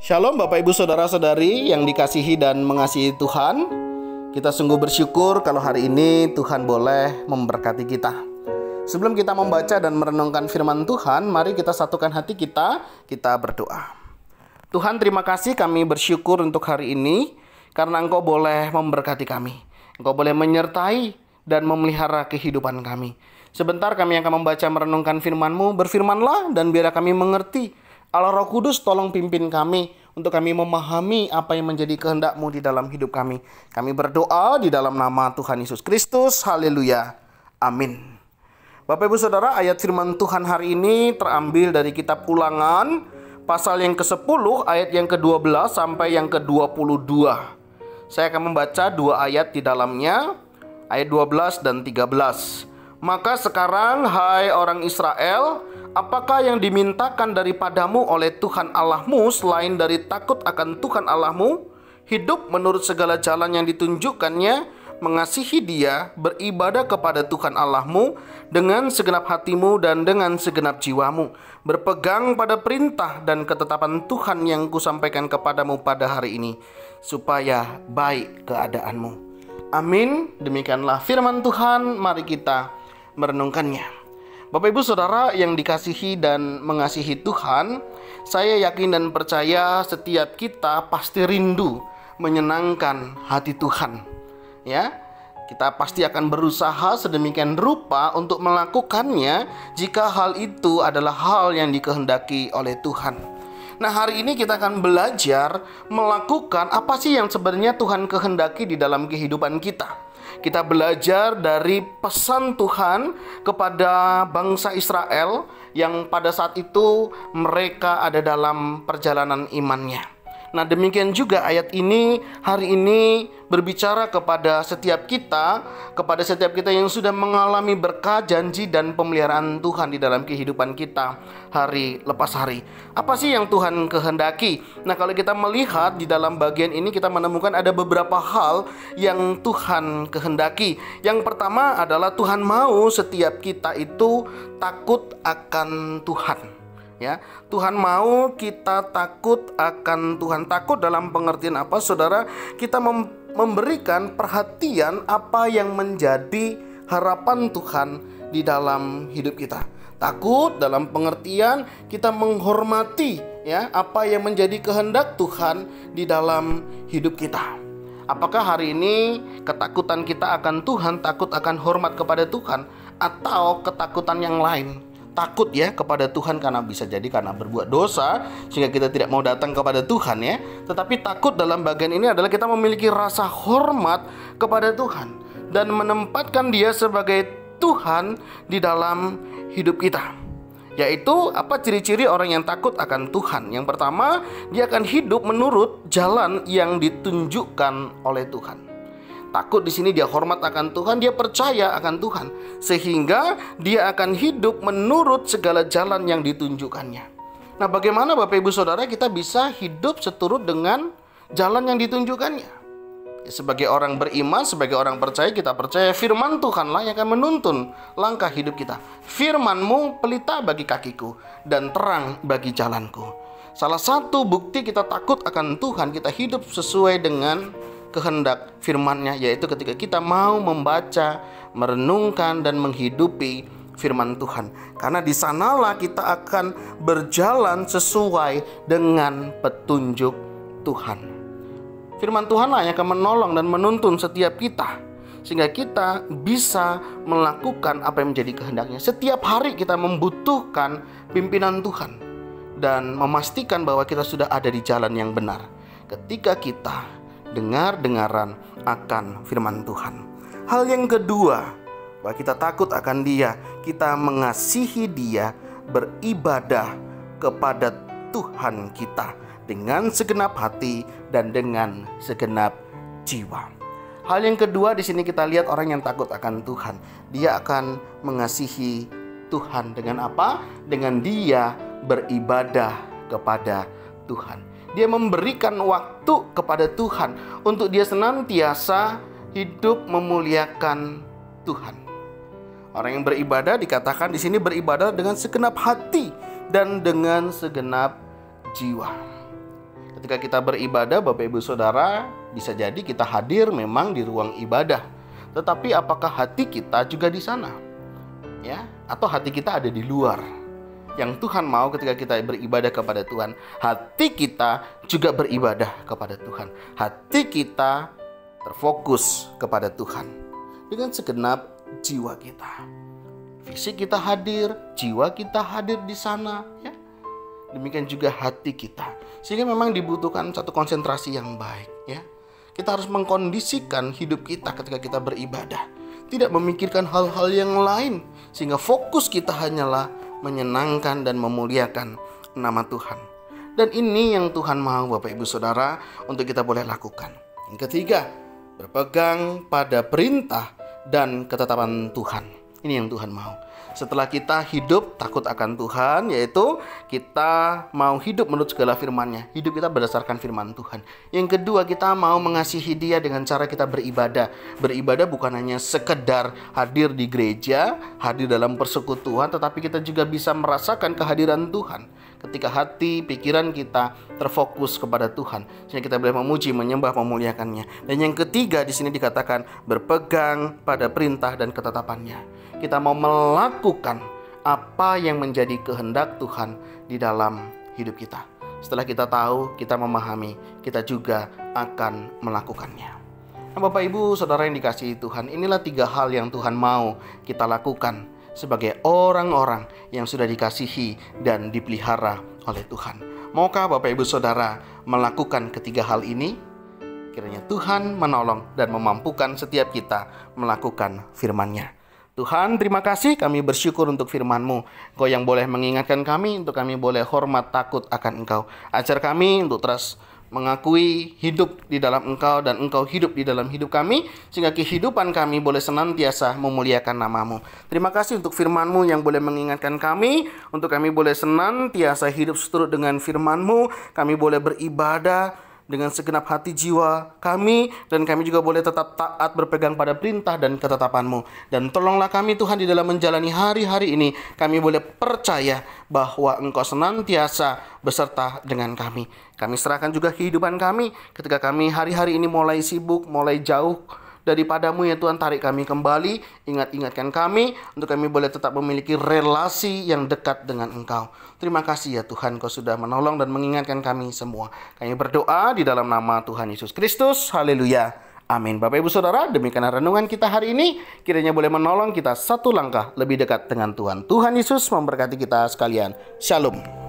Shalom Bapak Ibu Saudara-saudari yang dikasihi dan mengasihi Tuhan. Kita sungguh bersyukur kalau hari ini Tuhan boleh memberkati kita. Sebelum kita membaca dan merenungkan firman Tuhan, mari kita satukan hati kita berdoa. Tuhan, terima kasih, kami bersyukur untuk hari ini karena Engkau boleh memberkati kami. Engkau boleh menyertai dan memelihara kehidupan kami. Sebentar kami akan membaca merenungkan firman-Mu. Berfirmanlah dan biar kami mengerti. Allah Roh Kudus, tolong pimpin kami untuk kami memahami apa yang menjadi kehendak-Mu di dalam hidup kami. Kami berdoa di dalam nama Tuhan Yesus Kristus. Haleluya. Amin. Bapak Ibu Saudara, ayat firman Tuhan hari ini terambil dari kitab Ulangan pasal yang ke-10 ayat yang ke-12 sampai yang ke-22. Saya akan membaca dua ayat di dalamnya, ayat 12 dan 13. Maka sekarang, hai orang Israel, apakah yang dimintakan daripadamu oleh Tuhan Allahmu selain dari takut akan Tuhan Allahmu, hidup menurut segala jalan yang ditunjukkannya, mengasihi Dia, beribadah kepada Tuhan Allahmu dengan segenap hatimu dan dengan segenap jiwamu, berpegang pada perintah dan ketetapan Tuhan yang kusampaikan kepadamu pada hari ini, supaya baik keadaanmu. Amin. Demikianlah firman Tuhan. Mari kita merenungkannya. Bapak Ibu Saudara yang dikasihi dan mengasihi Tuhan, saya yakin dan percaya setiap kita pasti rindu menyenangkan hati Tuhan. Ya, kita pasti akan berusaha sedemikian rupa untuk melakukannya jika hal itu adalah hal yang dikehendaki oleh Tuhan. Nah, hari ini kita akan belajar melakukan apa sih yang sebenarnya Tuhan kehendaki di dalam kehidupan kita. Kita belajar dari pesan Tuhan kepada bangsa Israel yang pada saat itu mereka ada dalam perjalanan imannya. Nah, demikian juga ayat ini hari ini berbicara kepada setiap kita yang sudah mengalami berkat, janji, dan pemeliharaan Tuhan di dalam kehidupan kita hari lepas hari. Apa sih yang Tuhan kehendaki? Nah, kalau kita melihat di dalam bagian ini kita menemukan ada beberapa hal yang Tuhan kehendaki. Yang pertama adalah Tuhan mau setiap kita itu takut akan Tuhan. Ya, Tuhan mau kita takut akan Tuhan. Takut dalam pengertian apa, saudara? Kita memberikan perhatian apa yang menjadi harapan Tuhan di dalam hidup kita. Takut dalam pengertian kita menghormati ya apa yang menjadi kehendak Tuhan di dalam hidup kita. Apakah hari ini ketakutan kita akan Tuhan, takut akan hormat kepada Tuhan, atau ketakutan yang lain? Takut ya kepada Tuhan karena bisa jadi karena berbuat dosa sehingga kita tidak mau datang kepada Tuhan ya. Tetapi takut dalam bagian ini adalah kita memiliki rasa hormat kepada Tuhan dan menempatkan Dia sebagai Tuhan di dalam hidup kita. Yaitu apa ciri-ciri orang yang takut akan Tuhan? Yang pertama, dia akan hidup menurut jalan yang ditunjukkan oleh Tuhan. Takut di sini dia hormat akan Tuhan, dia percaya akan Tuhan, sehingga dia akan hidup menurut segala jalan yang ditunjukkannya. Nah, bagaimana Bapak Ibu Saudara kita bisa hidup seturut dengan jalan yang ditunjukkannya? Sebagai orang beriman, sebagai orang percaya, kita percaya firman Tuhanlah yang akan menuntun langkah hidup kita. Firman-Mu pelita bagi kakiku dan terang bagi jalanku. Salah satu bukti kita takut akan Tuhan, kita hidup sesuai dengan kehendak firman-Nya, yaitu ketika kita mau membaca, merenungkan, dan menghidupi firman Tuhan. Karena di sanalah kita akan berjalan sesuai dengan petunjuk Tuhan. Firman Tuhanlah yang akan menolong dan menuntun setiap kita, sehingga kita bisa melakukan apa yang menjadi kehendak-Nya. Setiap hari kita membutuhkan pimpinan Tuhan dan memastikan bahwa kita sudah ada di jalan yang benar ketika kita dengar-dengaran akan firman Tuhan. Hal yang kedua, bahwa kita takut akan Dia, kita mengasihi Dia, beribadah kepada Tuhan kita dengan segenap hati dan dengan segenap jiwa. Hal yang kedua di sini kita lihat orang yang takut akan Tuhan, dia akan mengasihi Tuhan dengan apa? Dengan dia beribadah kepada Tuhan. Dia memberikan waktu kepada Tuhan untuk dia senantiasa hidup memuliakan Tuhan. Orang yang beribadah dikatakan di sini beribadah dengan segenap hati dan dengan segenap jiwa. Ketika kita beribadah, Bapak Ibu Saudara, bisa jadi kita hadir memang di ruang ibadah. Tetapi apakah hati kita juga di sana? Ya, atau hati kita ada di luar? Yang Tuhan mau ketika kita beribadah kepada Tuhan, hati kita juga beribadah kepada Tuhan. Hati kita terfokus kepada Tuhan dengan segenap jiwa kita. Fisik kita hadir, jiwa kita hadir di sana, ya. Demikian juga hati kita. Sehingga memang dibutuhkan satu konsentrasi yang baik, ya. Kita harus mengkondisikan hidup kita ketika kita beribadah, tidak memikirkan hal-hal yang lain, sehingga fokus kita hanyalah menyenangkan dan memuliakan nama Tuhan. Dan ini yang Tuhan mau, Bapak Ibu Saudara, untuk kita boleh lakukan. Yang ketiga, berpegang pada perintah dan ketetapan Tuhan. Ini yang Tuhan mau. Setelah kita hidup takut akan Tuhan, yaitu kita mau hidup menurut segala firman-Nya. Hidup kita berdasarkan firman Tuhan. Yang kedua, kita mau mengasihi Dia dengan cara kita beribadah. Beribadah bukan hanya sekedar hadir di gereja, hadir dalam persekutuan, tetapi kita juga bisa merasakan kehadiran Tuhan ketika hati, pikiran kita terfokus kepada Tuhan, sehingga kita boleh memuji, menyembah, memuliakannya. Dan yang ketiga di sini dikatakan berpegang pada perintah dan ketetapan-Nya. Kita mau melakukan apa yang menjadi kehendak Tuhan di dalam hidup kita. Setelah kita tahu, kita memahami, kita juga akan melakukannya. Nah, Bapak Ibu Saudara yang dikasihi Tuhan, inilah 3 hal yang Tuhan mau kita lakukan sebagai orang-orang yang sudah dikasihi dan dipelihara oleh Tuhan. Maukah Bapak Ibu Saudara melakukan ketiga hal ini? Kiranya Tuhan menolong dan memampukan setiap kita melakukan firman-Nya. Tuhan, terima kasih, kami bersyukur untuk firman-Mu. Engkau yang boleh mengingatkan kami, untuk kami boleh hormat takut akan Engkau. Ajar kami untuk terus mengakui hidup di dalam Engkau dan Engkau hidup di dalam hidup kami, sehingga kehidupan kami boleh senantiasa memuliakan nama-Mu. Terima kasih untuk firman-Mu yang boleh mengingatkan kami, untuk kami boleh senantiasa hidup seturut dengan firman-Mu. Kami boleh beribadah dengan segenap hati jiwa kami, dan kami juga boleh tetap taat berpegang pada perintah dan ketetapan-Mu. Dan tolonglah kami Tuhan di dalam menjalani hari-hari ini, kami boleh percaya bahwa Engkau senantiasa beserta dengan kami. Kami serahkan juga kehidupan kami ketika kami hari-hari ini mulai sibuk, mulai jauh daripada-Mu ya Tuhan. Tarik kami kembali, ingatkan kami untuk kami boleh tetap memiliki relasi yang dekat dengan Engkau. Terima kasih ya Tuhan, Kau sudah menolong dan mengingatkan kami semua. Kami berdoa di dalam nama Tuhan Yesus Kristus. Haleluya. Amin. Bapak Ibu Saudara, demikian renungan kita hari ini. Kiranya boleh menolong kita satu langkah lebih dekat dengan Tuhan. Tuhan Yesus memberkati kita sekalian. Shalom.